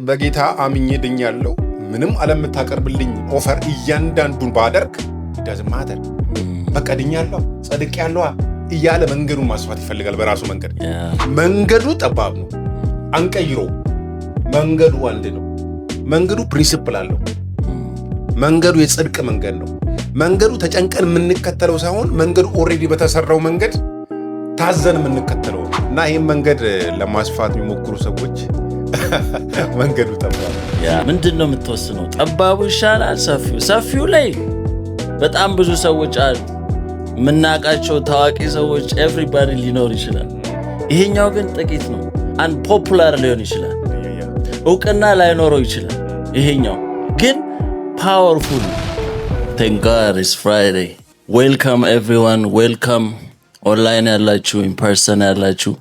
በጌታ አምኜ ድኛለሁ። ምንም አለምታቀርብልኝ ኦፈር እያንዳንዱን ባደርግ doesn't matter በቃ ድኛለሁ ጸድቄያለሁ እያለ መንገዱን ማስፋት ይፈልጋል። በራሱ መንገድ መንገዱ ጠባብ ነው፣ አንቀይሮ መንገዱ አንድ ነው። መንገዱ ፕሪንሲፕል አለው። መንገዱ የጽድቅ መንገድ ነው። መንገዱ ተጨንቀን የምንከተለው ሳይሆን መንገዱ ኦሬዲ በተሰራው መንገድ ታዘን የምንከተለው እና ይሄን መንገድ ለማስፋት የሚሞክሩ ሰዎች መንገዱ ጠባብ ምንድነው የምትወስነው? ጠባቡ ይሻላል ሰፊው ላይ በጣም ብዙ ሰዎች አሉ ምናቃቸው ታዋቂ ሰዎች ኤቭሪባዲ ሊኖር ይችላል። ይሄኛው ግን ጥቂት ነው። አንድ ፖፑላር ሊሆን ይችላል፣ እውቅና ላይኖረው ይችላል። ይሄኛው ግን ፓወርፉል። Thank God it's Friday. Welcome everyone. Welcome online ያላችሁ in person ያላችሁ.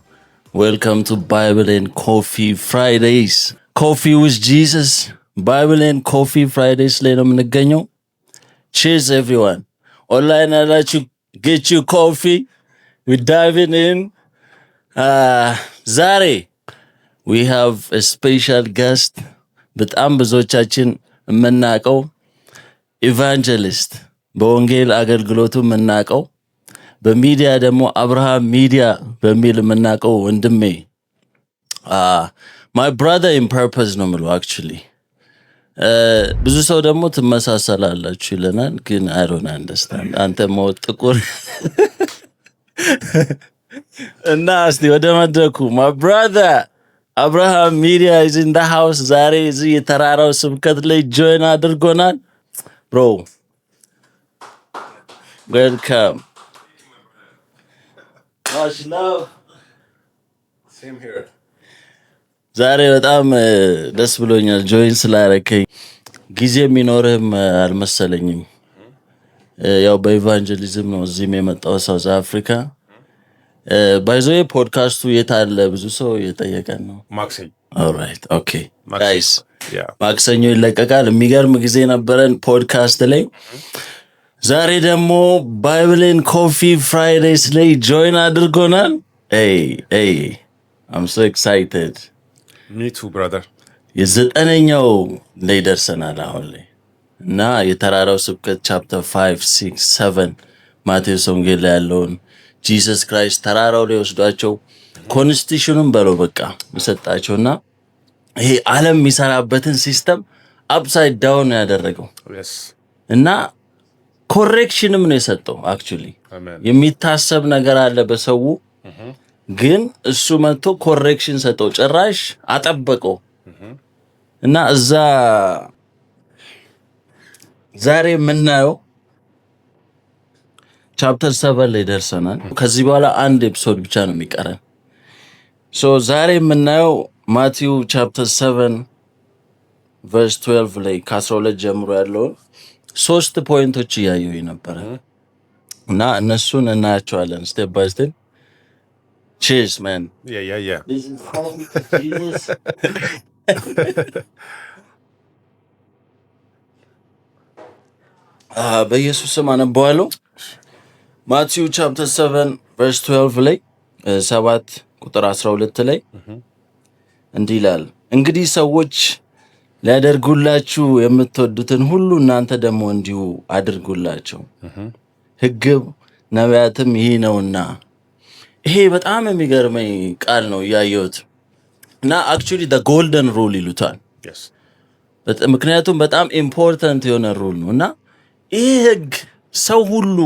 Welcome to Bible and Coffee Fridays. Coffee with Jesus. Bible and Coffee Fridays ላይ ነው የምንገኘው. Cheers everyone. Online ያላችሁ get you coffee. We're diving in. ዛሬ we have a special guest. በጣም ብዙዎቻችን የምናውቀው ኢቫንጀሊስት በወንጌል አገልግሎቱ የምናውቀው በሚዲያ ደግሞ አብርሃም ሚዲያ በሚል የምናውቀው ወንድሜ my brother in purpose ነው የምለው actually ብዙ ሰው ደግሞ ትመሳሰላላችሁ ይለናል፣ ግን I don't understand አንተ ሞት ጥቁር እና እስቲ ወደ መድረኩ my brother አብርሃም ሚዲያ is in the house። ዛሬ እዚህ የተራራው ስብከት ላይ ጆይን አድርጎናል። bro welcome. much love. same here. ዛሬ በጣም ደስ ብሎኛል ጆይን ስላረከኝ። ጊዜ የሚኖርህም አልመሰለኝም። ያው በኢቫንጀሊዝም ነው እዚህም የመጣው ሳውዝ አፍሪካ። ባይዞይ ፖድካስቱ የታለ ብዙ ሰው እየጠየቀን ነው። ማክሰኞ። ኦልራይት ኦኬ ጋይስ ማክሰኞ ይለቀቃል። የሚገርም ጊዜ ነበረን ፖድካስት ላይ። ዛሬ ደግሞ ባይብል ኤንድ ኮፊ ፍራይዴስ ላይ ጆይን አድርጎናል። hey I'm so excited. me too brother. የዘጠነኛው ላይ ደርሰናል አሁን ላይ እና የተራራው ስብከት ቻፕተር 5 6 7 ማቴዎስ ወንጌል ላይ ያለውን ጂሰስ ክራይስት ተራራው ላይ ወስዷቸው ኮንስቲቱሽኑን በለው በቃ መሰጣቸውና ይሄ ዓለም የሚሰራበትን ሲስተም አፕሳይድ ዳውን ያደረገው እና ኮሬክሽንም ነው የሰጠው። አክቹሊ የሚታሰብ ነገር አለ በሰው ግን እሱ መጥቶ ኮሬክሽን ሰጠው፣ ጭራሽ አጠበቀው እና እዛ ዛሬ የምናየው ቻፕተር 7 ላይ ደርሰናል። ከዚህ በኋላ አንድ ኤፒሶድ ብቻ ነው የሚቀረን። ሶ ዛሬ የምናየው ማቴው ቻፕተር 7 ቨርስ 12 ላይ ከ12 ጀምሮ ያለው 3 ፖይንቶች እያየሁኝ ነበር እና እነሱን እናያቸዋለን ስቴፕ ባይ ስቴፕ። cheers man. yeah this is from Jesus. በኢየሱስ ስም አነባዋለሁ። ማቴው ቻፕተር 7 ቨርስ 12 ላይ 7 ቁጥር 12 ላይ እንዲህ ይላል፣ እንግዲህ ሰዎች ሊያደርጉላችሁ የምትወዱትን ሁሉ እናንተ ደግሞ እንዲሁ አድርጉላቸው፣ ሕግም ነቢያትም ይህ ነውና። ይሄ በጣም የሚገርመኝ ቃል ነው ያየሁት እና actually the golden rule ይሉታል። ምክንያቱም በጣም ኢምፖርታንት የሆነ ሩል ነው እና ይሄ ሕግ ሰው ሁሉ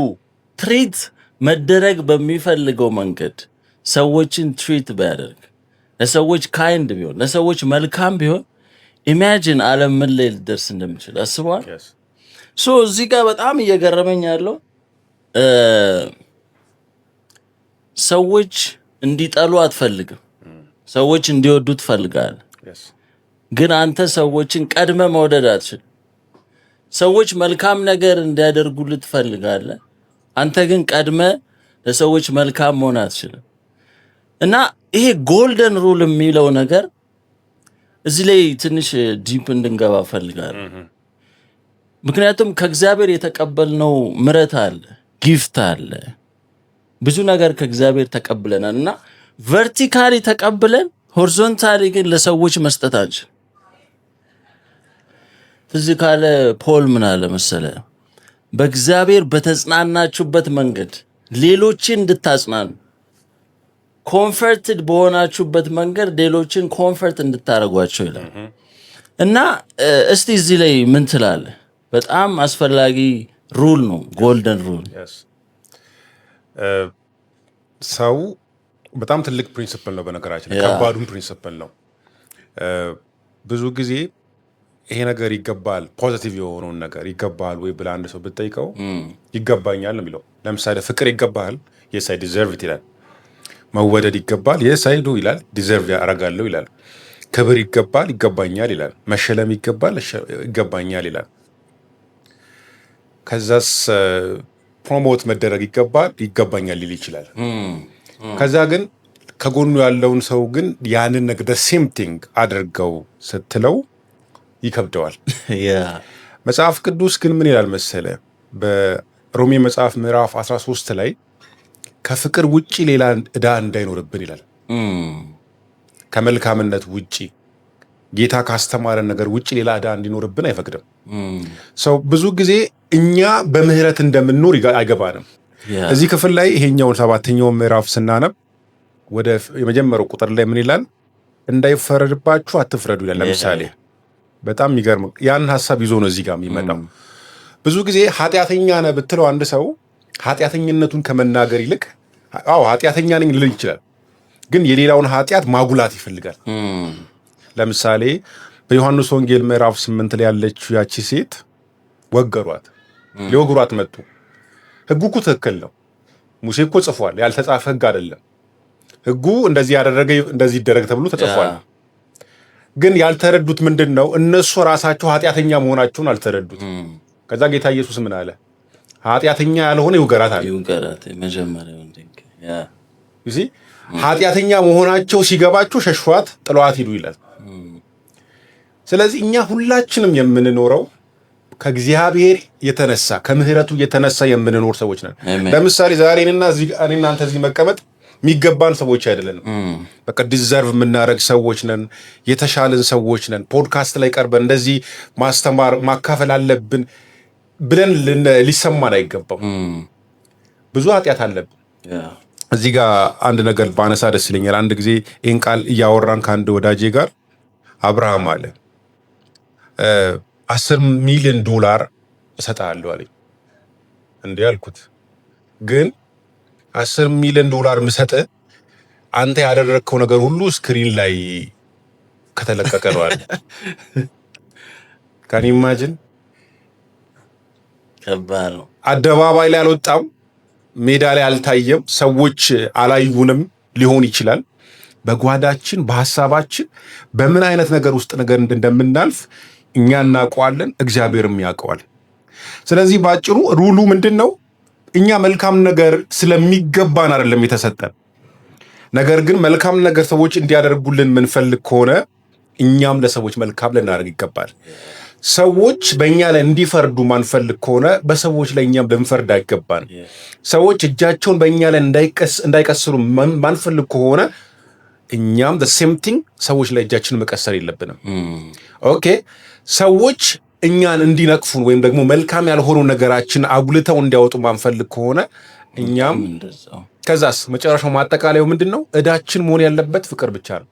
ትሪት መደረግ በሚፈልገው መንገድ ሰዎችን ትሪት ቢያደርግ፣ ለሰዎች ካይንድ ቢሆን፣ ለሰዎች መልካም ቢሆን ኢማጂን ዓለም ምን ላይ ልደርስ እንደምችል አስበዋል። ሶ እዚህ ጋር በጣም እየገረመኝ ያለው ሰዎች እንዲጠሉ አትፈልግም፣ ሰዎች እንዲወዱ ትፈልጋለህ። ግን አንተ ሰዎችን ቀድመ መውደድ አትችልም። ሰዎች መልካም ነገር እንዲያደርጉልህ ትፈልጋለህ፣ አንተ ግን ቀድመ ለሰዎች መልካም መሆን አትችልም። እና ይሄ ጎልደን ሩል የሚለው ነገር እዚህ ላይ ትንሽ ዲፕ እንድንገባ ፈልጋለሁ። ምክንያቱም ከእግዚአብሔር የተቀበልነው ምሕረት አለ፣ ጊፍት አለ፣ ብዙ ነገር ከእግዚአብሔር ተቀብለናል እና ቨርቲካሊ ተቀብለን ሆሪዞንታሊ ግን ለሰዎች መስጠት አንችልም። ትዝ ካለ ፖል ምን አለ መሰለ፣ በእግዚአብሔር በተጽናናችሁበት መንገድ ሌሎችን እንድታጽናኑ፣ ኮንፈርትድ በሆናችሁበት መንገድ ሌሎችን ኮንፈርት እንድታደርጓቸው ይላል። እና እስቲ እዚህ ላይ ምን ትላለህ? በጣም አስፈላጊ ሩል ነው፣ ጎልደን ሩል። ሰው በጣም ትልቅ ፕሪንሲፕል ነው፣ በነገራችን ከባዱን ፕሪንሲፕል ነው። ብዙ ጊዜ ይሄ ነገር ይገባል፣ ፖዚቲቭ የሆነውን ነገር ይገባል ወይ ብለህ አንድ ሰው ብትጠይቀው ይገባኛል ነው የሚለው። ለምሳሌ ፍቅር ይገባል፣ የስ አይ ዲዘርቭ ኢት ይላል። መወደድ ይገባል፣ የስ አይ ዱ ይላል፣ ዲዘርቭ ያደርጋለሁ ይላል። ክብር ይገባል፣ ይገባኛል ይላል። መሸለም ይገባል፣ ይገባኛል ይላል። ከዛስ ፕሮሞት መደረግ ይገባል፣ ይገባኛል ሊል ይችላል። ከዛ ግን ከጎኑ ያለውን ሰው ግን ያንን ነገር ሴም ቲንግ አድርገው ስትለው ይከብደዋል። መጽሐፍ ቅዱስ ግን ምን ይላል መሰለ? በሮሜ መጽሐፍ ምዕራፍ 13 ላይ ከፍቅር ውጪ ሌላ ዕዳ እንዳይኖርብን ይላል። ከመልካምነት ውጪ ጌታ ካስተማረን ነገር ውጪ ሌላ ዕዳ እንዲኖርብን አይፈቅድም። ሰው ብዙ ጊዜ እኛ በምህረት እንደምንኖር አይገባንም። እዚህ ክፍል ላይ ይሄኛውን 7ኛውን ምዕራፍ ስናነብ ወደ የመጀመሪያው ቁጥር ላይ ምን ይላል? እንዳይፈረድባችሁ አትፍረዱ ይላል። ለምሳሌ በጣም የሚገርም ያን ሐሳብ ይዞ ነው እዚህ ጋር የሚመጣው። ብዙ ጊዜ ኃጢአተኛ ነህ ብትለው አንድ ሰው ኃጢአተኝነቱን ከመናገር ይልቅ አዎ ኃጢአተኛ ነኝ ልል ይችላል፣ ግን የሌላውን ኃጢአት ማጉላት ይፈልጋል። ለምሳሌ በዮሐንስ ወንጌል ምዕራፍ 8 ላይ ያለችው ያቺ ሴት ወገሯት፣ ሊወግሯት መጡ። ሕጉ እኮ ትክክል ነው፣ ሙሴ እኮ ጽፏል፣ ያልተጻፈ ሕግ አይደለም። ሕጉ እንደዚህ ያደረገ እንደዚህ ይደረግ ተብሎ ተጽፏል። ግን ያልተረዱት ምንድን ነው? እነሱ ራሳቸው ኃጢአተኛ መሆናቸውን አልተረዱት። ከዛ ጌታ ኢየሱስ ምን አለ? ኃጢአተኛ ያልሆነ ይውገራት አለ። ኃጢአተኛ መሆናቸው ሲገባቸው ሸሿት፣ ጥሏት ሂዱ ይላል። ስለዚህ እኛ ሁላችንም የምንኖረው ከእግዚአብሔር የተነሳ ከምሕረቱ የተነሳ የምንኖር ሰዎች ነን። ለምሳሌ ዛሬ እኔና እናንተ እዚህ መቀመጥ የሚገባን ሰዎች አይደለንም። በቃ ዲዘርቭ የምናደርግ ሰዎች ነን፣ የተሻለን ሰዎች ነን። ፖድካስት ላይ ቀርበን እንደዚህ ማስተማር ማካፈል አለብን ብለን ሊሰማን አይገባም። ብዙ ኃጢአት አለብን። እዚህ ጋር አንድ ነገር ባነሳ ደስ ይለኛል። አንድ ጊዜ ይህን ቃል እያወራን ከአንድ ወዳጄ ጋር አብርሃም አለ $10 ሚሊዮን እሰጥሃለሁ አለኝ። እንዲህ አልኩት፣ ግን $10 ሚሊዮን ምሰጥህ አንተ ያደረግከው ነገር ሁሉ ስክሪን ላይ ከተለቀቀ ነው አለ። ካን ኢማጂን? ከባድ ነው። አደባባይ ላይ አልወጣም፣ ሜዳ ላይ አልታየም፣ ሰዎች አላዩንም ሊሆን ይችላል። በጓዳችን በሐሳባችን በምን አይነት ነገር ውስጥ ነገር እንደምናልፍ እኛ እናውቀዋለን፣ እግዚአብሔርም ያውቀዋል። ስለዚህ ባጭሩ ሩሉ ምንድን ነው? እኛ መልካም ነገር ስለሚገባን አይደለም የተሰጠን። ነገር ግን መልካም ነገር ሰዎች እንዲያደርጉልን ምንፈልግ ከሆነ እኛም ለሰዎች መልካም ልናደርግ ይገባል። ሰዎች በእኛ ላይ እንዲፈርዱ ማንፈልግ ከሆነ በሰዎች ላይ እኛም ልንፈርድ አይገባን። ሰዎች እጃቸውን በእኛ ላይ እንዳይቀስሩ ማንፈልግ ከሆነ እኛም ሴም ቲንግ ሰዎች ላይ እጃችንን መቀሰር የለብንም። ኦኬ፣ ሰዎች እኛን እንዲነቅፉን ወይም ደግሞ መልካም ያልሆኑ ነገራችን አጉልተው እንዲያወጡ ማንፈልግ ከሆነ እኛም ከዛስ መጨረሻው ማጠቃለያው ምንድን ነው? ዕዳችን መሆን ያለበት ፍቅር ብቻ ነው።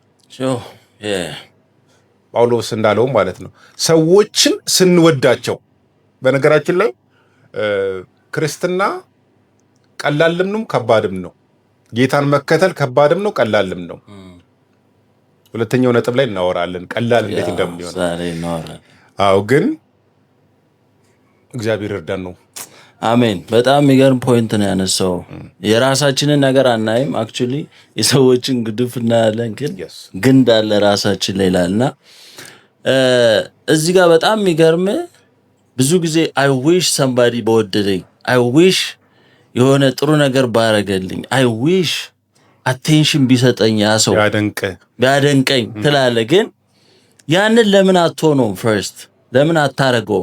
ጳውሎስ እንዳለው ማለት ነው። ሰዎችን ስንወዳቸው፣ በነገራችን ላይ ክርስትና ቀላልም ነው ከባድም ነው። ጌታን መከተል ከባድም ነው ቀላልም ነው። ሁለተኛው ነጥብ ላይ እናወራለን፣ ቀላል እንዴት እንደሚሆን። አዎ፣ ግን እግዚአብሔር ይርዳን ነው። አሜን። በጣም የሚገርም ፖይንት ነው ያነሳው። የራሳችንን ነገር አናይም፣ አክቹሊ የሰዎችን ግድፍ እናያለን፣ ግን እንዳለ ራሳችን ላይ ይላልና እዚህ ጋር በጣም የሚገርም ብዙ ጊዜ አይ ዊሽ ሰምባዲ በወደደኝ፣ አይ ዊሽ የሆነ ጥሩ ነገር ባረገልኝ፣ አይ ዊሽ አቴንሽን ቢሰጠኝ፣ ያ ሰው ቢያደንቀኝ ትላለህ። ግን ያንን ለምን አትሆነው? ፈርስት ለምን አታረገው?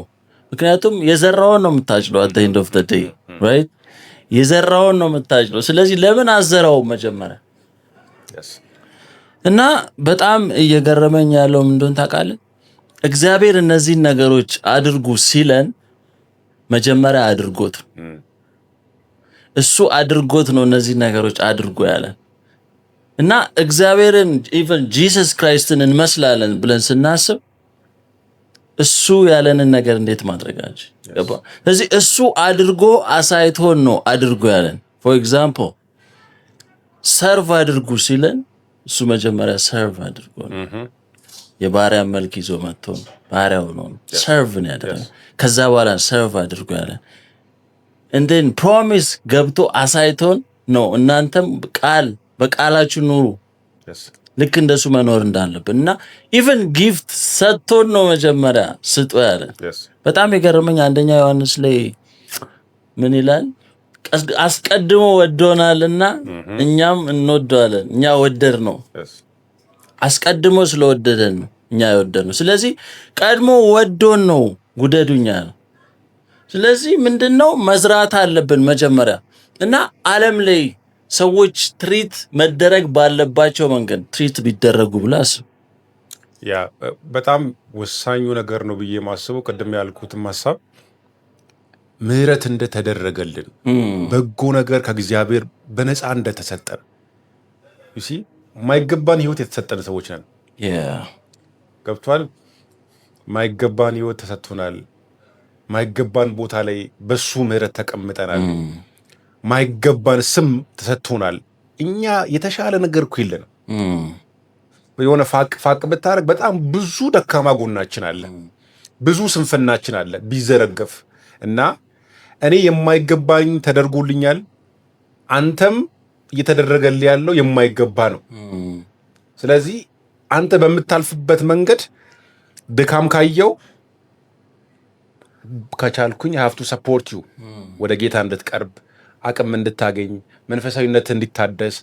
ምክንያቱም የዘራውን ነው የምታጭለው። at the end of the day right የዘራውን ነው የምታጭለው። ስለዚህ ለምን አዘራው መጀመሪያ? እና በጣም እየገረመኝ ያለው ምን እንደሆነ ታውቃለህ? እግዚአብሔር እነዚህን ነገሮች አድርጉ ሲለን መጀመሪያ አድርጎት እሱ አድርጎት ነው እነዚህ ነገሮች አድርጎ ያለን እና እግዚአብሔርን ኢቭን ጂሰስ ክራይስትን እንመስላለን ብለን ስናስብ እሱ ያለንን ነገር እንዴት ማድረጋችን ገባ ስለዚህ እሱ አድርጎ አሳይቶን ነው አድርጎ ያለን for example ሰርቭ አድርጉ ሲለን እሱ መጀመሪያ ሰርቭ አድርጎ ነው የባሪያ መልክ ይዞ መጥቶ ባሪያው ነው ሰርቭ ነው ያደረገው ከዛ በኋላ ሰርቭ አድርጎ ያለን and then promise ገብቶ አሳይቶን ነው እናንተም በቃላችሁ ኑሩ ልክ እንደሱ መኖር እንዳለብን እና ኢቭን ጊፍት ሰጥቶን ነው መጀመሪያ ስጡ ያለ በጣም የገረመኝ አንደኛ ዮሐንስ ላይ ምን ይላል አስቀድሞ ወዶናልና እኛም እንወደዋለን እኛ ወደር ነው አስቀድሞ ስለወደደን ነው እኛ የወደድነው ስለዚህ ቀድሞ ወዶን ነው ጉደዱኛ ስለዚህ ምንድነው መዝራት አለብን መጀመሪያ እና ዓለም ላይ ሰዎች ትሪት መደረግ ባለባቸው መንገድ ትሪት ቢደረጉ ብላስ ያ በጣም ወሳኙ ነገር ነው ብዬ ማስበው ቀደም ያልኩትም ሐሳብ ምህረት እንደተደረገልን በጎ ነገር ከእግዚአብሔር በነፃ እንደተሰጠን you see ማይገባን ህይወት የተሰጠን ሰዎች ነን ገብቷል ማይገባን ህይወት ተሰጥቶናል ማይገባን ቦታ ላይ በሱ ምህረት ተቀምጠናል ማይገባን ስም ተሰጥቶናል እኛ የተሻለ ነገር እኮ የለንም የሆነ ፋቅ ብታረግ በጣም ብዙ ደካማ ጎናችን አለ ብዙ ስንፍናችን አለ ቢዘረገፍ እና እኔ የማይገባኝ ተደርጎልኛል አንተም እየተደረገልህ ያለው የማይገባ ነው ስለዚህ አንተ በመታልፍበት መንገድ ድካም ካየው ከቻልኩኝ I have to support you ወደ ጌታ እንድትቀርብ አቅም እንድታገኝ መንፈሳዊነት እንድታደስ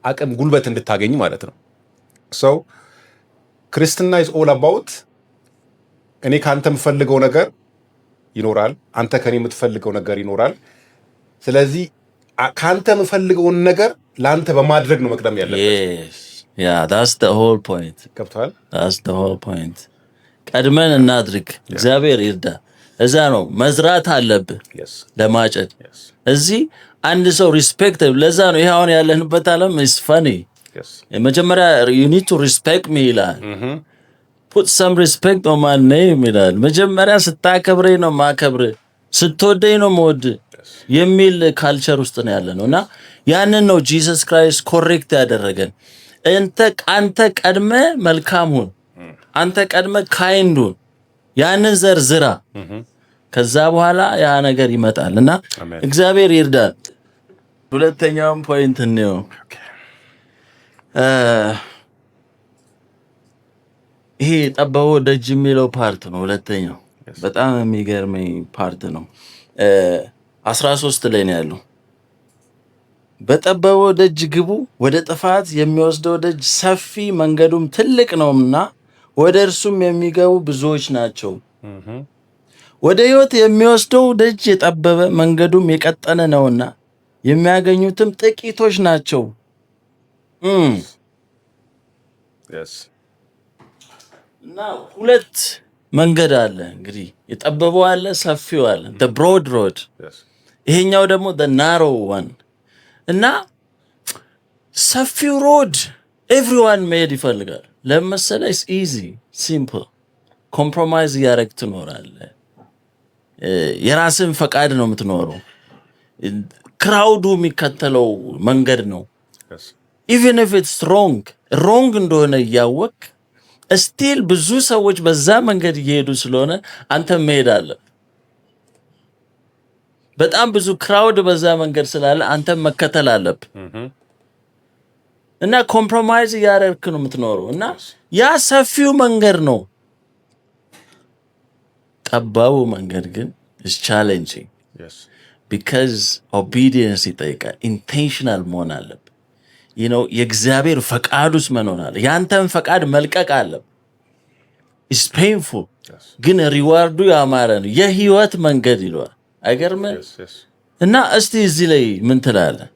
አቅም ጉልበት እንድታገኝ ማለት ነው so ክርስትና is all about እኔ ካንተ የምፈልገው ነገር ይኖራል አንተ ከኔ የምትፈልገው ነገር ይኖራል ስለዚህ ካንተ የምፈልገውን ነገር ላንተ በማድረግ ነው መቅደም ያለበት yes yeah that's the whole point ገብቷል that's the whole point ቀድመን እናድርግ እግዚአብሔር ይርዳ እዛ ነው መዝራት አለብህ ለማጨድ እዚህ አንድ ሰው ሪስፔክት ለዛ ነው ይሄ አሁን ያለንበት ዓለም is funny መጀመሪያ you need to respect me ይላል put some respect on my name ይላል መጀመሪያ ስታከብረኝ ነው ማከብር ስትወደኝ ነው መወድ የሚል ካልቸር ውስጥ ነው ያለነውና ያንን ነው ጂሰስ ክራይስት ኮሬክት ያደረገን አንተ ቀድመ መልካም ሁን አንተ ቀድመ ካይንድ ሁን ያንን ዘርዝራ ከዛ በኋላ ያ ነገር ይመጣልና እግዚአብሔር ይርዳል ሁለተኛው ፖይንት ነው ይሄ ጠባው ደጅ የሚለው ፓርት ነው ሁለተኛው በጣም የሚገርመኝ ፓርት ነው 13 ላይ ነው ያለው በጠባው ደጅ ግቡ ወደ ጥፋት የሚወስደው ደጅ ሰፊ መንገዱም ትልቅ ነውና ወደ እርሱም የሚገቡ ብዙዎች ናቸው ወደ ሕይወት የሚወስደው ደጅ የጠበበ መንገዱም የቀጠነ ነውና የሚያገኙትም ጥቂቶች ናቸው እና ሁለት መንገድ አለ እንግዲህ የጠበበው አለ ሰፊው አለ the broad road ይሄኛው ደግሞ the narrow one እና ሰፊው road everyone made ይፈልጋል ለምሳሌ is easy simple compromise ያረክ ትኖራለህ የራስን ፈቃድ ነው የምትኖረው ክራውዱ የሚከተለው መንገድ ነው even if it's wrong እንደሆነ ያወቅ still ብዙ ሰዎች በዛ መንገድ እየሄዱ ስለሆነ አንተ መሄድ አለ በጣም ብዙ ክራውድ በዛ መንገድ ስላለ አንተ መከተል አለብ እና ኮምፕሮማይዝ ያረክ ነው የምትኖረው እና ያ ሰፊው መንገድ ነው ጠባቡ መንገድ ግን is challenging because obedience ይጠይቃል intentional መሆን አለብ የእግዚአብሔር ፈቃዱስ መኖር አለ ያንተን ፈቃድ መልቀቅ አለ is painful ግን ሪዋርዱ ያማረ ነው የህይወት መንገድ ይሏል አይገርም እና እስቲ እዚህ ላይ ምን ትላለህ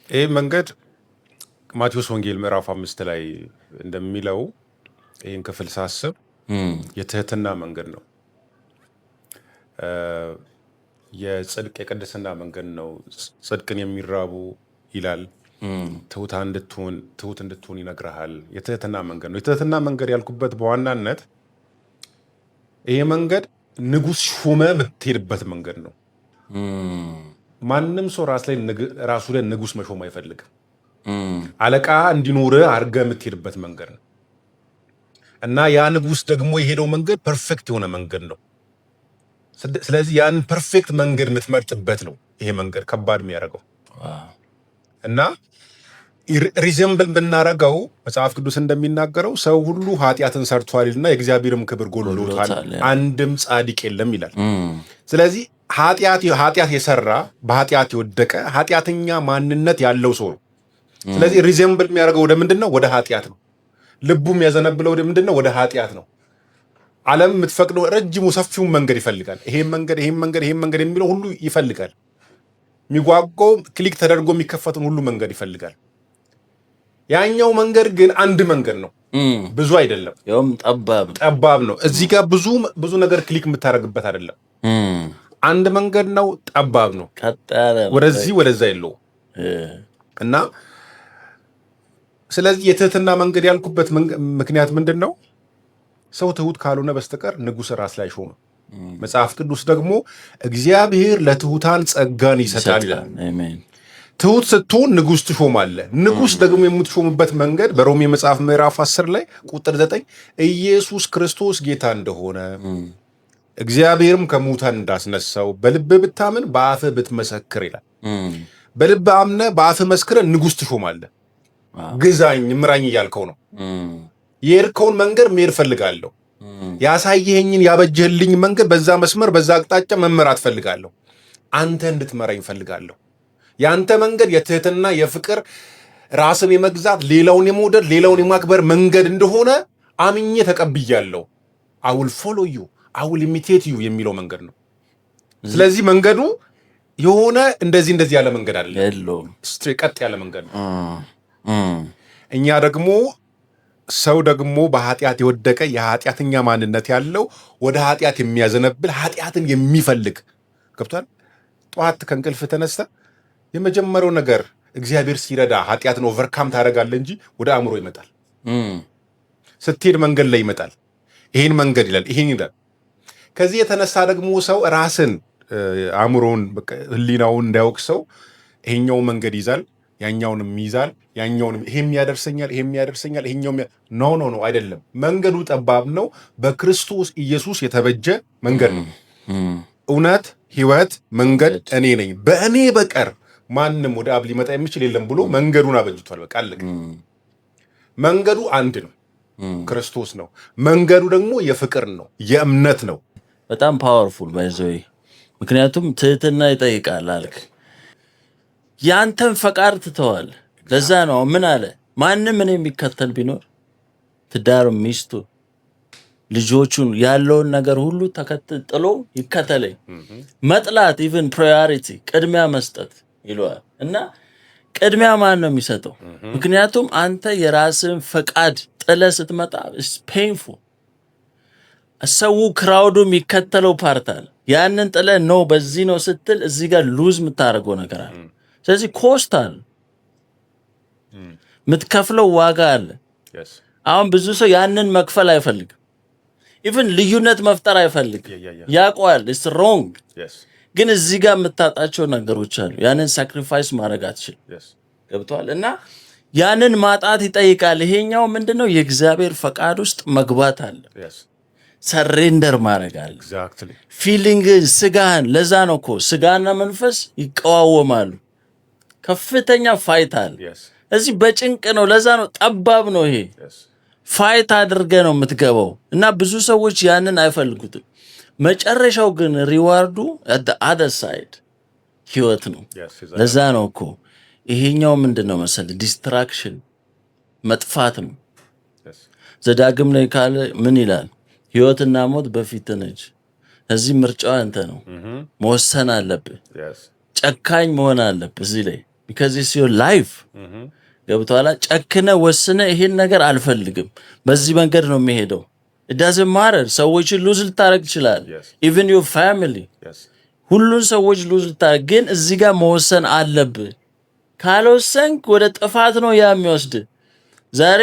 ይሄ መንገድ ማቴዎስ ወንጌል ምዕራፍ 5 ላይ እንደሚለው ይሄን ክፍል ሳስብ የትህትና መንገድ ነው። የጽድቅ የቅድስና መንገድ ነው። ጽድቅን የሚራቡ ይላል። ትሁት እንድትሆን ይነግርሃል። የትህትና መንገድ ነው። የትህትና መንገድ ያልኩበት በዋናነት ይሄ መንገድ ንጉሥ ሹመ የምትሄድበት መንገድ ነው። ማንም ሰው ራሱ ላይ ንጉሥ መሾም አይፈልግም። አለቃ እንዲኖር አድርገህ የምትሄድበት መንገድ ነው እና ያ ንጉሥ ደግሞ የሄደው መንገድ ፐርፌክት የሆነ መንገድ ነው። ስለዚህ ያን ፐርፌክት መንገድ የምትመርጥበት ነው። ይሄ መንገድ ከባድ የሚያደርገው እና ሪዘምብል ብናረገው መጽሐፍ ቅዱስ እንደሚናገረው ሰው ሁሉ ኃጢአትን ሰርቷልና የእግዚአብሔርም ክብር ጎድሎታል፣ አንድም ጻድቅ የለም ይላል። ስለዚህ ኃጢአት የሰራ በኃጢአት የወደቀ ኃጢአተኛ ማንነት ያለው ሰው ነው። ስለዚህ ሪዘምብል የሚያደርገው ወደ ምንድን ነው? ወደ ኃጢአት ነው። ልቡም ያዘነብለው ወደ ምንድን ነው? ወደ ኃጢአት ነው። ዓለም የምትፈቅደው ረጅሙ ሰፊውን መንገድ ይፈልጋል። ይሄን መንገድ የሚለው ሁሉ ይፈልጋል። የሚጓጓው ክሊክ ተደርጎ የሚከፈትን ሁሉ መንገድ ይፈልጋል። ያኛው መንገድ ግን አንድ መንገድ ነው፣ ብዙ አይደለም፣ ያውም ጠባብ ነው። እዚህ ጋር ብዙ ነገር ክሊክ የምታደርግበት አይደለም። አንድ መንገድ ነው፣ ጠባብ ነው፣ ወደዚህ ወደዛ የለው እና ስለዚህ የትህትና መንገድ ያልኩበት ምክንያት ምንድን ነው? ሰው ትሁት ካልሆነ በስተቀር ንጉሥ ራስ ላይ ሾመ። መጽሐፍ ቅዱስ ደግሞ እግዚአብሔር ለትሁታን ጸጋን ይሰጣል ይላል። ትሁት ስትሆን ንጉሥ ትሾማለህ። ንጉሥ ደግሞ የምትሾምበት መንገድ በሮሜ መጽሐፍ ምዕራፍ 10 ላይ ቁጥር 9 ኢየሱስ ክርስቶስ ጌታ እንደሆነ እግዚአብሔርም ከሙታን እንዳስነሳው በልብህ ብታምን በአፍህ ብትመሰክር ይላል። በልብህ አምነህ በአፍህ መስክረህ ንጉሥ ትሾማለህ። ግዛኝ ምራኝ እያልከው ነው። የሄድከውን መንገድ መሄድ ፈልጋለሁ። ያሳየኸኝን ያበጀህልኝ መንገድ በዛ መስመር በዛ አቅጣጫ መመራት ፈልጋለሁ። አንተ እንድትመራኝ ፈልጋለሁ። የአንተ መንገድ የትህትና የፍቅር ራስን የመግዛት ሌላውን የመውደድ ሌላውን የማክበር መንገድ እንደሆነ አምኜ ተቀብያለሁ። I will follow you, I will imitate you የሚለው መንገድ ነው። ስለዚህ መንገዱ የሆነ እንደዚህ ያለ መንገድ አይደለም። ቀጥ ያለ መንገድ ነው። እኛ ደግሞ ሰው ደግሞ በኃጢአት የወደቀ የኃጢአተኛ ማንነት ያለው ወደ ኃጢአት የሚያዘነብል ኃጢአትን የሚፈልግ ገብቷል። ጠዋት ከእንቅልፍ ተነስተ የመጀመሪያው ነገር እግዚአብሔር ሲረዳ ኃጢአትን ኦቨርካም ታደርጋለህ እንጂ ወደ አእምሮ ይመጣል። ስትሄድ መንገድ ላይ ይመጣል። ይሄን መንገድ ይላል፣ ይሄን ይላል። ከዚህ የተነሳ ደግሞ ሰው ራስን አእምሮውን ህሊናውን እንዳያውቅ ሰው ይሄኛው መንገድ ይዛል፣ ያኛውንም ይዛል፣ ያኛውንም ይሄም ያደርሰኛል ይሄኛው ኖ አይደለም። መንገዱ ጠባብ ነው። በክርስቶስ ኢየሱስ የተበጀ መንገድ ነው። እውነት፣ ህይወት፣ መንገድ እኔ ነኝ፣ በእኔ በቀር ማንም ወደ አብ ሊመጣ የሚችል የለም ብሎ መንገዱን አበጅቷል። በቃ አለቀ። መንገዱ አንድ ነው፣ ክርስቶስ ነው። መንገዱ ደግሞ የፍቅር ነው፣ የእምነት ነው። በጣም ፓወርፉል ባይዘይ። ምክንያቱም ትህትና ይጠይቃል አልክ። ያንተን ፈቃድ ትተዋል። ለዛ ነው ምን አለ? ማንም እኔ የሚከተል ቢኖር ትዳር፣ ሚስቱ፣ ልጆቹን ያለውን ነገር ሁሉ ጥሎ ይከተለኝ። መጥላት ኢቭን ፕራዮሪቲ ቅድሚያ መስጠት ይለዋል። እና ቅድሚያ ማን ነው የሚሰጠው? ምክንያቱም አንተ የራስን ፈቃድ ጥለ ስትመጣ ፔንፉል። ሰው ክራውዱ የሚከተለው ፓርት አለ። ያንን ጥለ ነው በዚህ ነው ስትል እዚህ ጋር ሉዝ የምታደርገው ነገር አለ። ስለዚህ ኮስት አለ፣ የምትከፍለው ዋጋ አለ። አሁን ብዙ ሰው ያንን መክፈል አይፈልግም። ኢቭን ልዩነት መፍጠር አይፈልግም። ያውቀዋል ኢትስ ሮንግ። ግን እዚህ ጋር የምታጣቸው ነገሮች አሉ። ያንን ሳክሪፋይስ ማድረግ አትችልም። ገብቷል? እና ያንን ማጣት ይጠይቃል። ይሄኛው ምንድነው? የእግዚአብሔር ፈቃድ ውስጥ መግባት አለ። ሰሬንደር ማድረግ አለ። ፊሊንግ ስጋህን። ለዛ ነው እኮ ስጋና መንፈስ ይቀዋወማሉ። ከፍተኛ ፋይት አለ። እዚህ በጭንቅ ነው። ለዛ ነው ጠባብ ነው። ይሄ ፋይት አድርገ ነው የምትገባው። እና ብዙ ሰዎች ያንን አይፈልጉትም። መጨረሻው ግን ሪዋርዱ at the other side ህይወት ነው። ለዛ ነው እኮ ይሄኛው ምንድነው መሰለህ? ዲስትራክሽን መጥፋት ነው። ዘዳግም ላይ ካለ ምን ይላል? ህይወትና ሞት በፊት ነች። እዚህ ምርጫው አንተ ነው። መወሰን አለብህ። ጨካኝ መሆን አለብህ እዚህ ላይ because it's your life። ገብቶሃል? ጨክነ ወስነ ይሄን ነገር አልፈልግም፣ በዚህ መንገድ ነው የሚሄደው፣ it doesn't matter ሰዎችን ሉዝ ልታረግ ይችላል even your family ሁሉን ሰዎች ሉዝ ልታረግ ግን እዚህ ጋር መወሰን አለብህ ካልወሰንክ ወደ ጥፋት ነው ያ የሚወስድ ዛሬ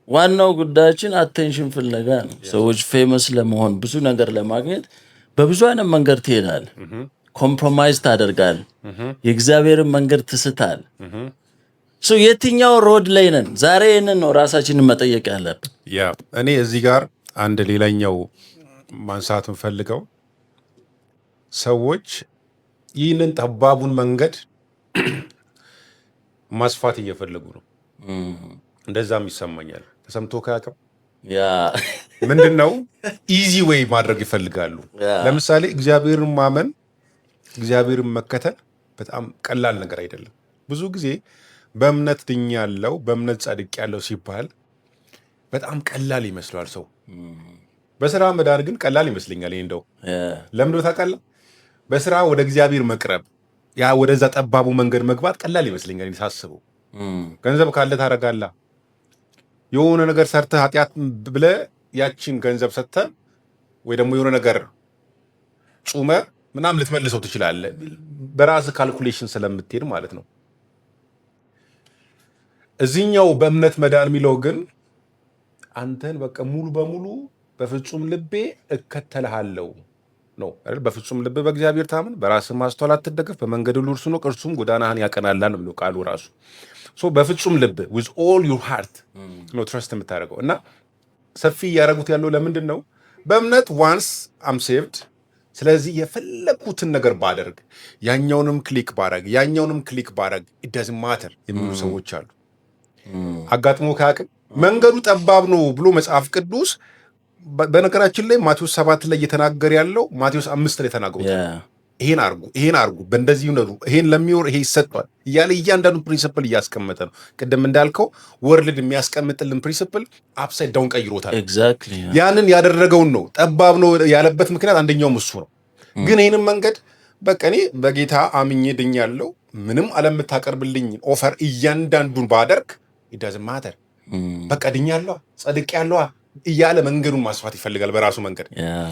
ዋናው ጉዳያችን አቴንሽን ፍለጋ ነው ሰዎች ፌመስ ለመሆን ብዙ ነገር ለማግኘት በብዙ አይነት መንገድ ትሄዳል ኮምፕሮማይዝ ታደርጋል የእግዚአብሔርን መንገድ ትስታል ሶ የትኛው ሮድ ላይ ነን ዛሬ እነን ነው ራሳችንን መጠየቅ ያለብን ያ እኔ እዚህ ጋር አንድ ሌላኛው ማንሳት እንፈልገው ሰዎች ይህንን ጠባቡን መንገድ ማስፋት እየፈለጉ ነው እንደዛም ይሰማኛል ተሰምቶ ካቀም ያ ምንድነው ኢዚ ዌይ ማድረግ ይፈልጋሉ ለምሳሌ እግዚአብሔርን ማመን እግዚአብሔርን መከተል በጣም ቀላል ነገር አይደለም ብዙ ጊዜ በእምነት ድኛለው በእምነት ጸድቄያለሁ ሲባል በጣም ቀላል ይመስላል ሰው በስራ መዳን ግን ቀላል ይመስለኛል ይሄ እንደው ለምን ነው ታውቃለህ በስራ ወደ እግዚአብሔር መቅረብ ያ ወደዛ ጠባቡ መንገድ መግባት ቀላል ይመስለኛል ሳስበው ገንዘብ ካለ ታረጋለህ የሆነ ነገር ሰርተህ ኃጢአት ብለህ ያቺን ገንዘብ ሰጥተህ ወይ ደግሞ የሆነ ነገር ጾመ ምናምን ልትመልሰው ትችላለህ በራስህ ካልኩሌሽን ስለምትሄድ ማለት ነው እዚህኛው በእምነት መዳን የሚለው ግን አንተን በቃ ሙሉ በሙሉ በፍጹም ልቤ እከተልሃለሁ ነው አይደል በፍጹም ልብ በእግዚአብሔር ታምን በራስህ ማስተዋል አትደገፍ በመንገድ ሁሉ እርሱ ነው እርሱም ጎዳናህን ያቀናላል ነው ቃሉ ራሱ ሶ በፍጹም ልብ with all your heart ነው ትረስት የምታደርገው እና ሰፊ ያረጉት ያለው ለምንድን ነው በእምነት once I'm saved ስለዚህ የፈለኩትን ነገር ባደርግ ያኛውንም ክሊክ ባረግ it doesn't matter የሚሉ ሰዎች አሉ አጋጥሞ ካቅም መንገዱ ጠባብ ነው ብሎ መጽሐፍ ቅዱስ በነገራችን ላይ ማቴዎስ 7 ላይ እየተናገረ ያለው ማቴዎስ 5 ላይ ተናግሮታል ይሄን አርጉ በእንደዚህ ነው ይሄን ለሚወር ይሄ ይሰጣል እያለ እያንዳንዱ ፕሪንሲፕል እያስቀመጠ ነው ቅድም እንዳልከው ወርልድ የሚያስቀምጥልን ፕሪንሲፕል አፕሳይድ ዳውን ቀይሮታል ኤግዛክትሊ ያንን ያደረገውን ነው ጠባብ ነው ያለበት ምክንያት አንደኛው እሱ ነው ግን ይሄንን መንገድ በቀኔ በጌታ አምኜ ድኛለሁ ምንም አለምታቀርብልኝ ኦፈር እያንዳንዱን ባደርግ it doesn't matter በቃ ድኛለሁ ጸድቄያለሁ እያለ መንገዱን ማስፋት ይፈልጋል በራሱ መንገድ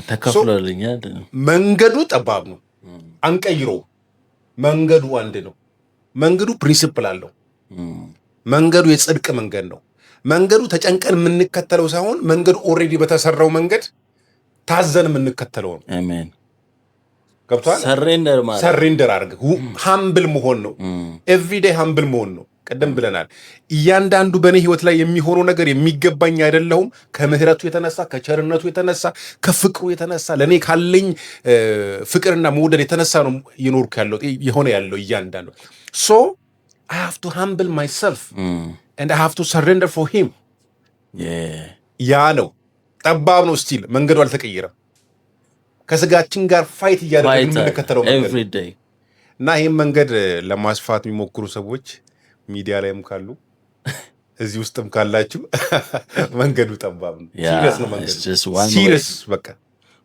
ተከፍሎልኛል መንገዱ ጠባብ ነው አንቀይሮ መንገዱ አንድ ነው መንገዱ ፕሪንሲፕል አለው መንገዱ የጽድቅ መንገድ ነው መንገዱ ተጨንቀን የምንከተለው ሳይሆን መንገዱ ኦሬዲ በተሰራው መንገድ ታዘን የምንከተለው ነው አሜን ገብቷል ሰሬንደር አድርገህ ሃምብል መሆን ነው ኤቭሪዴይ ሃምብል መሆን ነው ቀደም ብለናል እያንዳንዱ በኔ ህይወት ላይ የሚሆነው ነገር የሚገባኝ አይደለም ከምህረቱ የተነሳ ከቸርነቱ የተነሳ ከፍቅሩ የተነሳ ለኔ ካለኝ ፍቅርና መውደድ የተነሳ ነው ይኖርኩ ያለው እያንዳንዱ so I have to humble myself and I have to surrender for him ያ ነው ጠባብ ነው ስቲል መንገዱ አልተቀየረም ከስጋችን ጋር ፋይት እያደረግን የምንከተለው መንገድ እና ይሄን መንገድ ለማስፋት የሚሞክሩ ሰዎች ሚዲያ ላይም ካሉ እዚህ ውስጥም ካላችሁ መንገዱ ጠባብ ነው ሲሪየስ ነው መንገዱ ሲሪየስ በቃ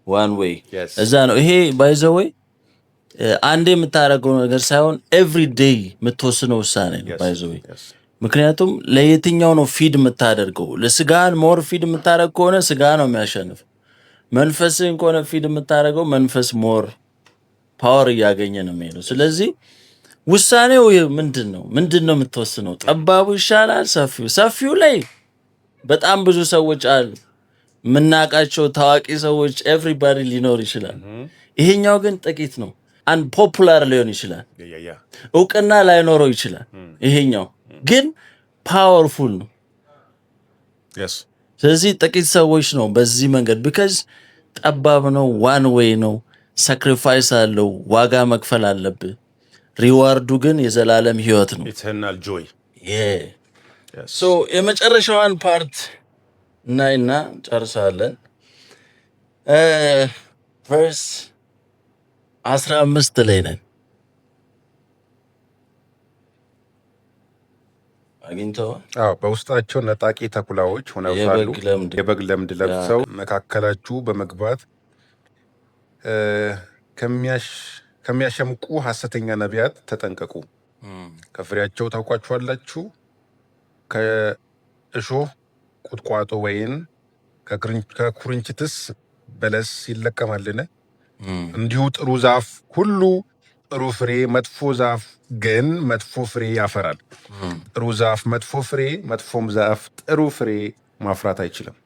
one way እዛ ነው ይሄ by the way አንዴ የምታረገው ነገር ሳይሆን every day የምትወስነው ውሳኔ ነው by the way ምክንያቱም ለየትኛው ነው ፊድ የምታደርገው ለስጋን ሞር ፊድ የምታረግ ከሆነ ስጋ ነው የሚያሸንፍ መንፈስን ከሆነ ፊድ የምታረገው መንፈስ ሞር ፓወር እያገኘ ነው የሚሄደው ስለዚህ ውሳኔው ምንድነው የምትወስነው ጠባቡ ይሻላል ሰፊው ላይ በጣም ብዙ ሰዎች አሉ ምናቃቸው ታዋቂ ሰዎች everybody ሊኖር ይችላል ይሄኛው ግን ጥቂት ነው አንድ ፖፑላር ሊሆን ይችላል እውቅና ላይኖረው ይችላል ይሄኛው ግን ፓወርፉል ነው yes ስለዚህ ጥቂት ሰዎች ነው በዚህ መንገድ because ጠባብ ነው one way ነው sacrifice አለው ዋጋ መክፈል አለብህ ሪዋርዱ ግን የዘላለም ህይወት ነው eternal joy yes so የመጨረሻዋን ፓርት እናይና ጨርሳለን verse 15 ላይ ነን አግኝተዋል በውስጣቸው ነጣቂ ተኩላዎች ሆነው ሳሉ የበግ ለምድ ለብሰው መካከላችሁ በመግባት ከሚያሸምቁ ሐሰተኛ ነቢያት ተጠንቀቁ ከፍሬያቸው ታውቋቸዋላችሁ ከእሾህ ቁጥቋጦ ወይን ከኩርንችትስ በለስ ይለቀማልን? እንዲሁ ጥሩ ዛፍ ሁሉ ጥሩ ፍሬ፣ መጥፎ ዛፍ ግን መጥፎ ፍሬ ያፈራል። ጥሩ ዛፍ መጥፎ ፍሬ፣ መጥፎም ዛፍ ጥሩ ፍሬ ማፍራት አይችልም።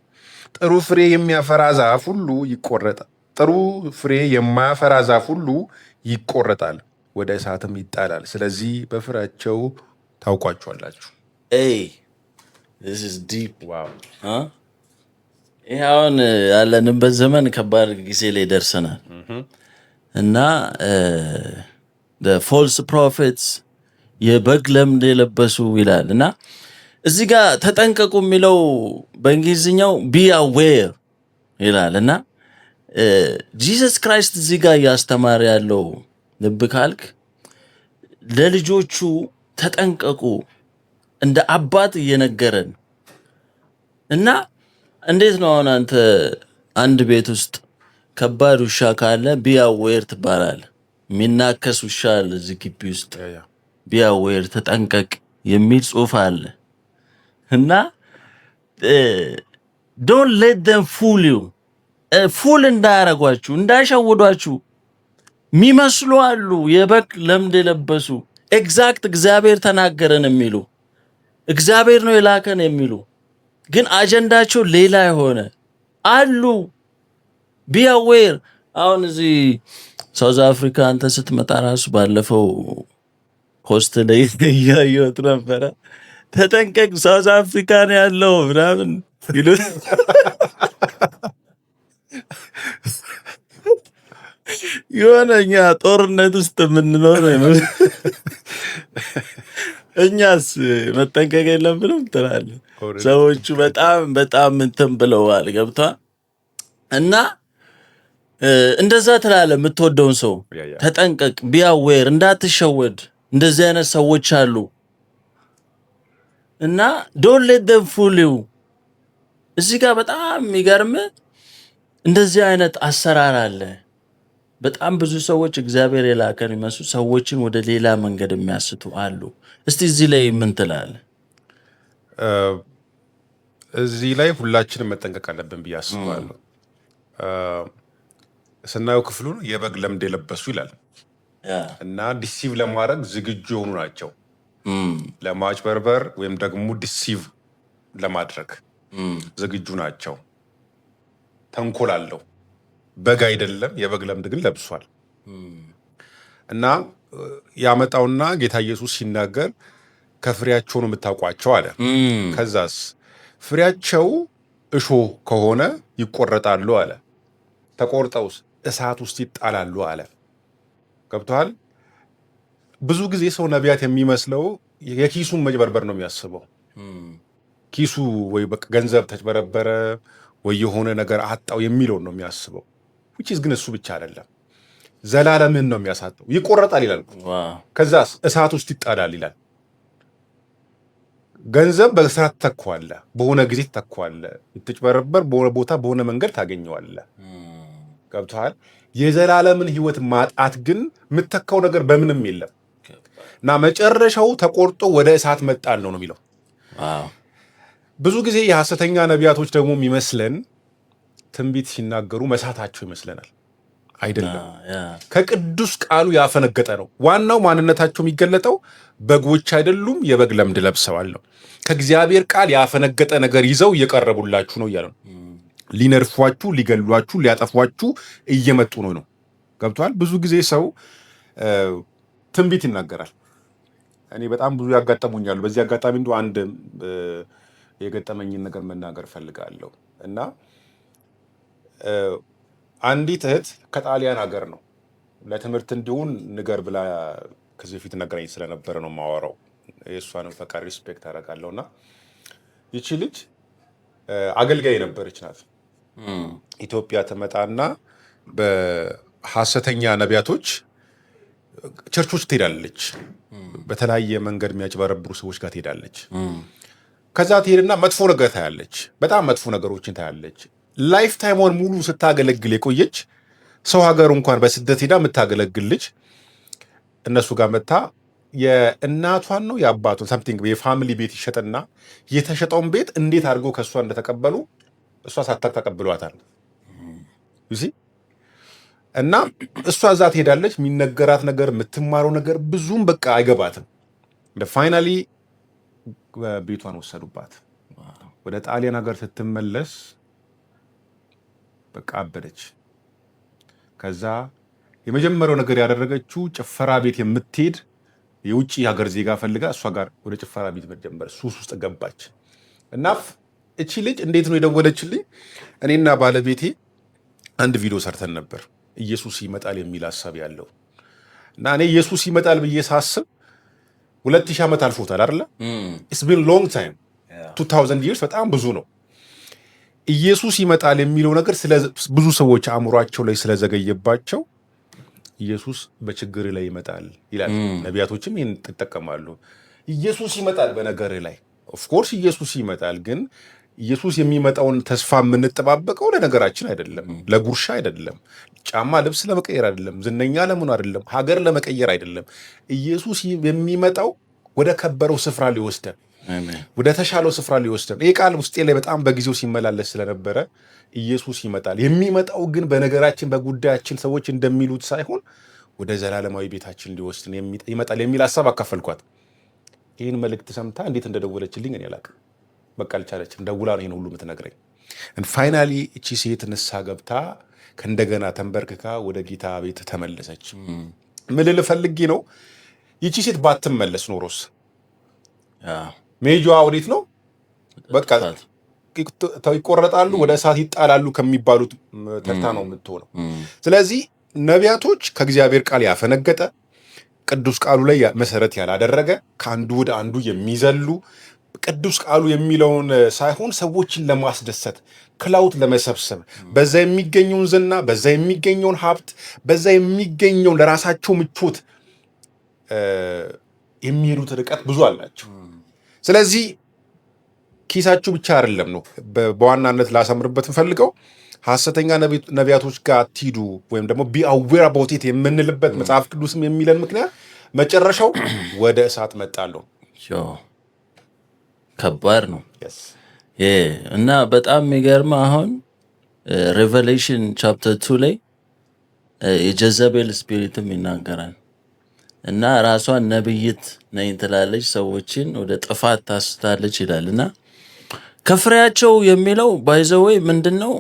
ጥሩ ፍሬ የሚያፈራ ዛፍ ሁሉ ይቆረጣል፣ ጥሩ ፍሬ የማያፈራ ዛፍ ሁሉ ይቆረጣል፣ ወደ እሳትም ይጣላል። ስለዚህ በፍሬያቸው ታውቋቸዋላችሁ። this is deep. ይህ አሁን ያለንበት ዘመን ከባድ ጊዜ ላይ ደርሰናል እና ፎልስ ፕሮፌትስ የበግ ለምድ የለበሱ ይላል እና እዚህ ጋር ተጠንቀቁ የሚለው በእንግሊዝኛው ቢ አዌር ይላል እና ጂሰስ ክራይስት እዚህ ጋር እያስተማረ ያለው ልብ ካልክ ለልጆቹ ተጠንቀቁ እንደ አባት እየነገረን እና እንዴት ነው አሁን አንተ አንድ ቤት ውስጥ ከባድ ውሻ ካለ ቢ አዌር ትባላለህ። የሚናከስ ውሻ አለ እዚህ ግቢ ውስጥ ቢ አዌር ተጠንቀቅ የሚል ጽሑፍ አለ እና ዶንት ሌት ዘም ፉል ዩ ፉል እንዳያረጓችሁ እንዳይሸውዷችሁ የሚመስሉ አሉ የበግ ለምድ የለበሱ ኤግዛክት እግዚአብሔር ተናገረን የሚሉ እግዚአብሔር ነው የላከን የሚሉ ግን አጀንዳቸው ሌላ የሆነ አሉ። ቢ አዌር አሁን እዚህ ሳውዝ አፍሪካ አንተ ስትመጣ ራሱ ባለፈው ፖስት ላይ እያየሁት ነበረ። ተጠንቀቅ ሳውዝ አፍሪካ ነው ያለው ምናምን ይሉት የሆነ እኛ ጦርነት ውስጥ የምንኖር እኛስ መጠንቀቅ የለብንም ትላለህ። ሰዎቹ በጣም እንትን ብለዋል ገብቷል እና እንደዛ ትላለህ። የምትወደውን ሰው ተጠንቀቅ ቢ አዌር እንዳትሸወድ እንደዚህ አይነት ሰዎች አሉ እና ዶንት ሌት ዘም ፉል ዩ። እዚህ ጋር በጣም የሚገርም እንደዚህ አይነት አሰራር አለ። በጣም ብዙ ሰዎች እግዚአብሔር የላከን ይመስሉ ሰዎችን ወደ ሌላ መንገድ የሚያስቱ አሉ። እስቲ እዚህ ላይ ምን ትላለህ? እዚህ ላይ ሁላችንም መጠንቀቅ አለብን ብዬ አስባለሁ። ስናየው ክፍሉን የበግ ለምድ የለበሱ ይላል እና ዲሲቭ ለማድረግ ዝግጁ የሆኑ ናቸው። ለማጭበርበር ወይም ደግሞ ዲሲቭ ለማድረግ ዝግጁ ናቸው። ተንኮል አለው። በግ አይደለም፣ የበግ ለምድ ግን ለብሷል እና ያመጣውና ጌታ ኢየሱስ ሲናገር ከፍሬያቸው ነው የምታውቋቸው አለ። ከዛስ ፍሬያቸው እሾህ ከሆነ ይቆረጣሉ አለ። ተቆርጠውስ እሳት ውስጥ ይጣላሉ አለ። ገብቶሃል? ብዙ ጊዜ ሰው ነቢያት የሚመስለው የኪሱን መጭበርበር ነው የሚያስበው። ኪሱ ወይ በቃ ገንዘብ ተጭበረበረ ወይ የሆነ ነገር አጣው የሚለውን ነው የሚያስበው። which ግን እሱ ብቻ አይደለም፣ ዘላለምን ነው የሚያሳጠው። ይቆረጣል ይላል። ከዛስ እሳት ውስጥ ይጣላል ይላል። ገንዘብ በእሳት ተኳለ፣ በሆነ ጊዜ ተኳለ። ይተጭበረበር በሆነ ቦታ በሆነ መንገድ ታገኘዋለ። ገብቶሃል? የዘላለምን ህይወት ማጣት ግን የምተካው ነገር በምንም የለም እና መጨረሻው ተቆርጦ ወደ እሳት መጣል ነው የሚለው። ብዙ ጊዜ የሐሰተኛ ነቢያቶች ደግሞ የሚመስለን ትንቢት ሲናገሩ መሳታቸው ይመስለናል። አይደለም፣ ከቅዱስ ቃሉ ያፈነገጠ ነው። ዋናው ማንነታቸው የሚገለጠው በጎች አይደሉም፣ የበግ ለምድ ለብሰዋል ነው። ከእግዚአብሔር ቃል ያፈነገጠ ነገር ይዘው እየቀረቡላችሁ ነው እያለ ነው። ሊነርፏችሁ፣ ሊገሏችሁ፣ ሊያጠፏችሁ እየመጡ ነው። ገብቷል? ብዙ ጊዜ ሰው ትንቢት ይናገራል። እኔ በጣም ብዙ ያጋጠሙኛሉ። በዚህ አጋጣሚ እንደ አንድ የገጠመኝን ነገር መናገር ፈልጋለሁ እና አንዲት እህት ከጣሊያን ሀገር ነው ለትምህርት እንዲሆን ንገር ብላ ከዚህ በፊት ነገረኝ ስለነበረ ነው የማወራው። የእሷንም ፈቃድ ሪስፔክት አደርጋለሁ እና ይቺ ልጅ አገልጋይ የነበረች ናት። ኢትዮጵያ ትመጣና በሐሰተኛ ነቢያቶች ቸርቾች ትሄዳለች። በተለያየ መንገድ የሚያጭበረብሩ ሰዎች ጋር ትሄዳለች። ከዛ ትሄድና መጥፎ ነገር ታያለች። በጣም መጥፎ ነገሮችን ታያለች። ላይፍ ታይሟን ሙሉ ስታገለግል የቆየች ሰው ሀገር እንኳን በስደት ሄዳ የምታገለግል ልጅ እነሱ ጋር መታ የእናቷን ነው የአባቷን ሳምቲንግ የፋሚሊ ቤት ይሸጥና የተሸጠውን ቤት እንዴት አድርገው ከእሷ እንደተቀበሉ እሷ ሳታቅ ተቀብሏታል። እና እሷ እዛ ትሄዳለች። የሚነገራት ነገር የምትማረው ነገር ብዙም በቃ አይገባትም። ፋይናሊ ቤቷን ወሰዱባት። ወደ ጣሊያን ሀገር ስትመለስ በቃ አበደች። ከዛ የመጀመሪያው ነገር ያደረገችው ጭፈራ ቤት የምትሄድ የውጭ ሀገር ዜጋ ፈልጋ እሷ ጋር ወደ ጭፈራ ቤት መጀመር ሱስ ውስጥ ገባች። እና እቺ ልጅ እንዴት ነው የደወለችልኝ? እኔና ባለቤቴ አንድ ቪዲዮ ሰርተን ነበር፣ ኢየሱስ ይመጣል የሚል ሀሳብ ያለው እና እኔ ኢየሱስ ይመጣል ብዬ ሳስብ 2000 ዓመት አልፎታል አይደለ? ኢትስ ቢን ሎንግ ታይም 2000 years በጣም ብዙ ነው። ኢየሱስ ይመጣል የሚለው ነገር ብዙ ሰዎች አእምሯቸው ላይ ስለዘገየባቸው ኢየሱስ በችግር ላይ ይመጣል ይላል። ነቢያቶችም ይህን ይጠቀማሉ። ኢየሱስ ይመጣል በነገር ላይ ኦፍኮርስ ኢየሱስ ይመጣል። ግን ኢየሱስ የሚመጣውን ተስፋ የምንጠባበቀው ለነገራችን አይደለም፣ ለጉርሻ አይደለም፣ ጫማ ልብስ ለመቀየር አይደለም፣ ዝነኛ ለመሆን አይደለም፣ ሀገር ለመቀየር አይደለም። ኢየሱስ የሚመጣው ወደ ከበረው ስፍራ ሊወስደን፣ ወደ ተሻለው ስፍራ ሊወስደን። ይህ ቃል ውስጤ ላይ በጣም በጊዜው ሲመላለስ ስለነበረ ኢየሱስ ይመጣል። የሚመጣው ግን በነገራችን በጉዳያችን ሰዎች እንደሚሉት ሳይሆን ወደ ዘላለማዊ ቤታችን ሊወስድን ይመጣል የሚል ሀሳብ አካፈልኳት። ይህን መልእክት ሰምታ እንዴት እንደደወለችልኝ እኔ አላውቅም። በቃ አልቻለችም። ደውላ ነው ይህን ሁሉ የምትነግረኝ። ፋይናሊ እቺ ሴት ንስሐ ገብታ ከእንደገና ተንበርክካ ወደ ጌታ ቤት ተመለሰች። ምን ልል ፈልጌ ነው፣ ይቺ ሴት ባትመለስ ኖሮስ ሜጇ ወዴት ነው? በቃ ይቆረጣሉ፣ ወደ እሳት ይጣላሉ ከሚባሉት ተርታ ነው የምትሆነው። ስለዚህ ነቢያቶች ከእግዚአብሔር ቃል ያፈነገጠ ቅዱስ ቃሉ ላይ መሰረት ያላደረገ ከአንዱ ወደ አንዱ የሚዘሉ ቅዱስ ቃሉ የሚለውን ሳይሆን ሰዎችን ለማስደሰት ክላውት ለመሰብሰብ በዛ የሚገኘውን ዝና፣ በዛ የሚገኘውን ሀብት፣ በዛ የሚገኘውን ለራሳቸው ምቾት የሚሄዱት ርቀት ብዙ አላቸው። ስለዚህ ኪሳችሁ ብቻ አይደለም ነው በዋናነት ላሰምርበት እንፈልገው። ሐሰተኛ ነቢያቶች ጋር አትሂዱ ወይም ደግሞ ቢ አዌር አባውት ኢት የምንልበት መጽሐፍ ቅዱስም የሚለን ምክንያት መጨረሻው ወደ እሳት መጣለው። ከባድ ነው እና በጣም የሚገርም አሁን ሬቨሌሽን ቻፕተር 2 ላይ የጀዘቤል ስፒሪትም ይናገራል እና ራሷን ነብይት ነኝ ትላለች፣ ሰዎችን ወደ ጥፋት ታስታለች ይላል። እና ከፍሬያቸው የሚለው ባይዘወይ ምንድነው?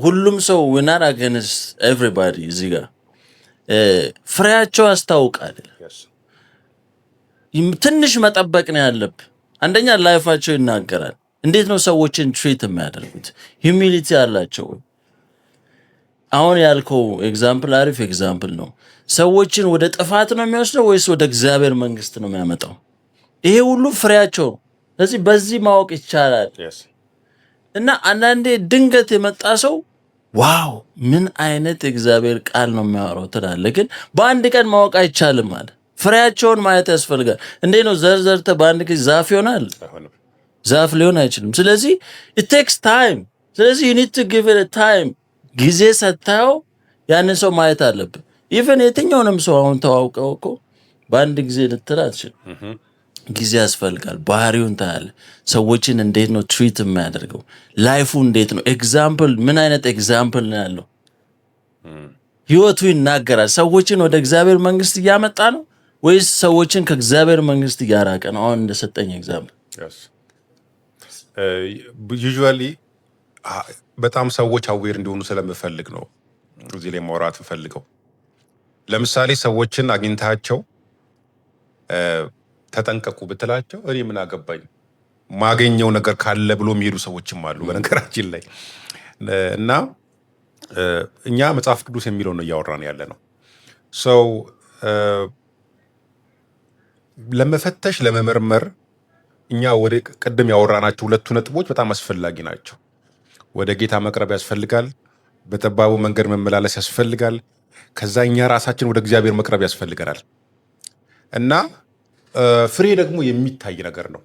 ሁሉም ሰው ዊናር አገንስ ኤቭሪባዲ እዚህ ጋር ፍሬያቸው ያስታውቃል። ትንሽ መጠበቅ ነው ያለብህ። አንደኛ ላይፋቸው ይናገራል። እንዴት ነው ሰዎችን ትሪት የሚያደርጉት? ሂዩሚሊቲ አላቸው። አሁን ያልከው ኤግዛምፕል አሪፍ ኤግዛምፕል ነው። ሰዎችን ወደ ጥፋት ነው የሚወስደው ወይስ ወደ እግዚአብሔር መንግስት ነው የሚያመጣው? ይሄ ሁሉ ፍሬያቸው ነው። ስለዚህ በዚህ ማወቅ ይቻላል። እና አንዳንዴ ድንገት የመጣ ሰው ዋው ምን አይነት እግዚአብሔር ቃል ነው የሚያወራው ትላለህ። ግን በአንድ ቀን ማወቅ አይቻልም ማለት ፍሬያቸውን ማየት ያስፈልጋል። እንዴት ነው ዘርዘርተ በአንድ ጊዜ ዛፍ ይሆናል? ዛፍ ሊሆን አይችልም። ስለዚህ it takes time። ስለዚህ you need to give it a time። ጊዜ ሰጥተው ያንን ሰው ማየት አለብህ። ኢቨን የትኛውንም ሰው አሁን ተዋውቀው እኮ በአንድ ጊዜ ልትል አትችልም። ጊዜ ያስፈልጋል። ባህሪውን ታያለህ። ሰዎችን እንዴት ነው ትሪት የሚያደርገው? ላይፉ እንዴት ነው? ኤግዛምፕል ምን አይነት ኤግዛምፕል ነው ያለው? ህይወቱ ይናገራል። ሰዎችን ወደ እግዚአብሔር መንግስት እያመጣ ነው ወይስ ሰዎችን ከእግዚአብሔር መንግስት እያራቀ ነው? አሁን እንደሰጠኝ ኤግዛምፕል ዩዥዋሊ በጣም ሰዎች አዌር እንዲሆኑ ስለምፈልግ ነው እዚህ ላይ ማውራት እንፈልገው። ለምሳሌ ሰዎችን አግኝታቸው ተጠንቀቁ ብትላቸው እኔ ምን አገባኝ ማገኘው ነገር ካለ ብሎ የሚሄዱ ሰዎችም አሉ በነገራችን ላይ። እና እኛ መጽሐፍ ቅዱስ የሚለው ነው እያወራን ያለ ነው። ሰው ለመፈተሽ ለመመርመር እኛ ወደ ቅድም ያወራናቸው ሁለቱ ነጥቦች በጣም አስፈላጊ ናቸው። ወደ ጌታ መቅረብ ያስፈልጋል። በጠባቡ መንገድ መመላለስ ያስፈልጋል። ከዛ እኛ ራሳችን ወደ እግዚአብሔር መቅረብ ያስፈልገናል። እና ፍሬ ደግሞ የሚታይ ነገር ነው።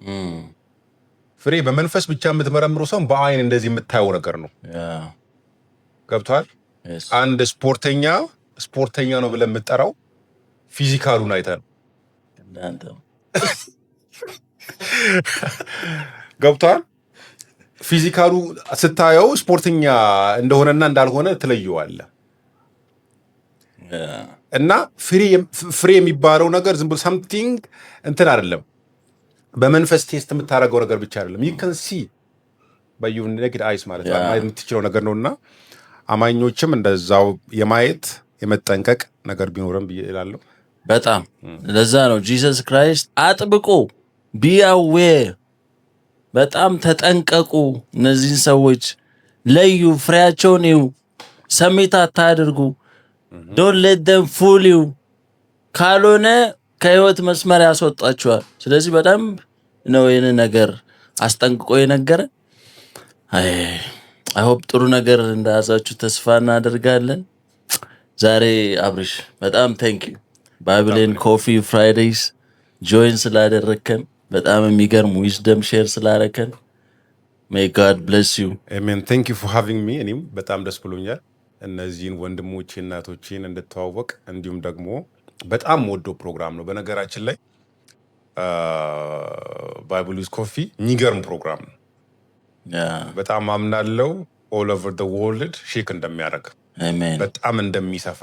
ፍሬ በመንፈስ ብቻ የምትመረምረው ሰው በአይን እንደዚህ የምታየው ነገር ነው። ገብቷል? አንድ ስፖርተኛ ነው ብለን የምጠራው ፊዚካሉን አይተህ ነው። ገብቷል? ፊዚካሉ ስታየው ስፖርተኛ እንደሆነና እንዳልሆነ ትለየዋለህ። እና ፍሬ የሚባለው ነገር ዝም ብሎ ሳምቲንግ እንትን አይደለም። በመንፈስ ቴስት የምታደርገው ነገር ብቻ አይደለም። you can see by your naked eyes ማለት ነው ማየት የምትችለው ነገር ነውና አማኞችም እንደዛው የማየት የመጠንቀቅ ነገር ቢኖርም ይላል። በጣም ለዛ ነው ጂሰስ ክራይስት አጥብቆ be aware በጣም ተጠንቀቁ፣ እነዚህን ሰዎች ለዩ፣ ፍሬያቸውን እዩ፣ ሰሚት አታድርጉ፣ don't let them fool you ካልሆነ ከህይወት መስመር ያስወጣቸዋል። ስለዚህ በደንብ ነው ይህን ነገር አስጠንቅቆ የነገረ። አይ ሆፕ ጥሩ ነገር እንደያዛችሁ ተስፋ እናደርጋለን። ዛሬ አብርሽ በጣም ቴንክ ዩ ባይብልን ኮፊ ፍራይዴይስ ጆይን ስላደረከን፣ በጣም የሚገርም ዊዝደም ሼር ስላደረከን may God bless you. Amen. Thank you for having me. እኔም በጣም ደስ ብሎኛል እነዚህን ወንድሞቼ እናቶቼን እንድተዋወቅ፣ እንዲሁም ደግሞ በጣም ወደው ፕሮግራም ነው። በነገራችን ላይ ባይብል ዊዝ ኮፊ የሚገርም ፕሮግራም ነው። በጣም አምናለው all over the world ሼክ እንደሚያደርግ በጣም እንደሚሰፋ።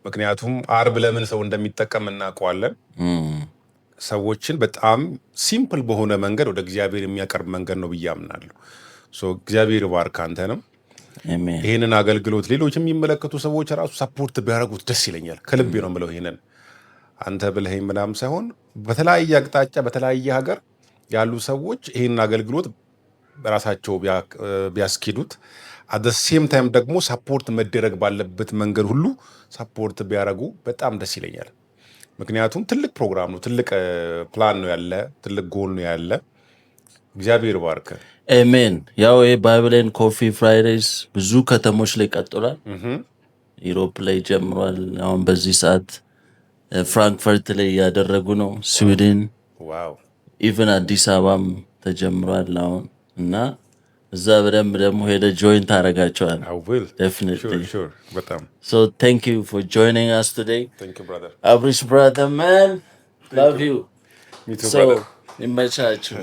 ምክንያቱም አርብ ለምን ሰው እንደሚጠቀም እናውቀዋለን። ሰዎችን በጣም ሲምፕል በሆነ መንገድ ወደ እግዚአብሔር የሚያቀርብ መንገድ ነው ብዬ አምናለሁ። እግዚአብሔር ይባርክ አንተንም። ይህንን አገልግሎት ሌሎች የሚመለከቱ ሰዎች ራሱ ሰፖርት ቢያደርጉት ደስ ይለኛል። ከልቤ ነው የምለው። ይህንን አንተ ብለኸኝ ምናምን ሳይሆን በተለያየ አቅጣጫ በተለያየ ሀገር ያሉ ሰዎች ይህንን አገልግሎት በራሳቸው ቢያስኪዱት አት ዘ ሴም ታይም ደግሞ ሰፖርት መደረግ ባለበት መንገድ ሁሉ ሰፖርት ቢያደርጉ በጣም ደስ ይለኛል። ምክንያቱም ትልቅ ፕሮግራም ነው፣ ትልቅ ፕላን ነው ያለ፣ ትልቅ ጎል ነው ያለ። እግዚአብሔር ባርክ። አሜን። ያው ባይብልን ኮፊ ፍራይዴይስ ብዙ ከተሞች ላይ ቀጥሏል። ዩሮፕ ላይ ጀምሯል። አሁን በዚህ ሰዓት ፍራንክፈርት ላይ ያደረጉ ነው፣ ስዊድን፣ ኢቨን አዲስ አበባም ተጀምሯል አሁን እና እዛ በደንብ ደግሞ ሄደ ጆይን ታደርጋቸዋል። Definitely. Sure. So thank you for joining us today. Thank you, brother. Abrish, brother, man. Love you. Me too, so, brother. ይመቻችሁ።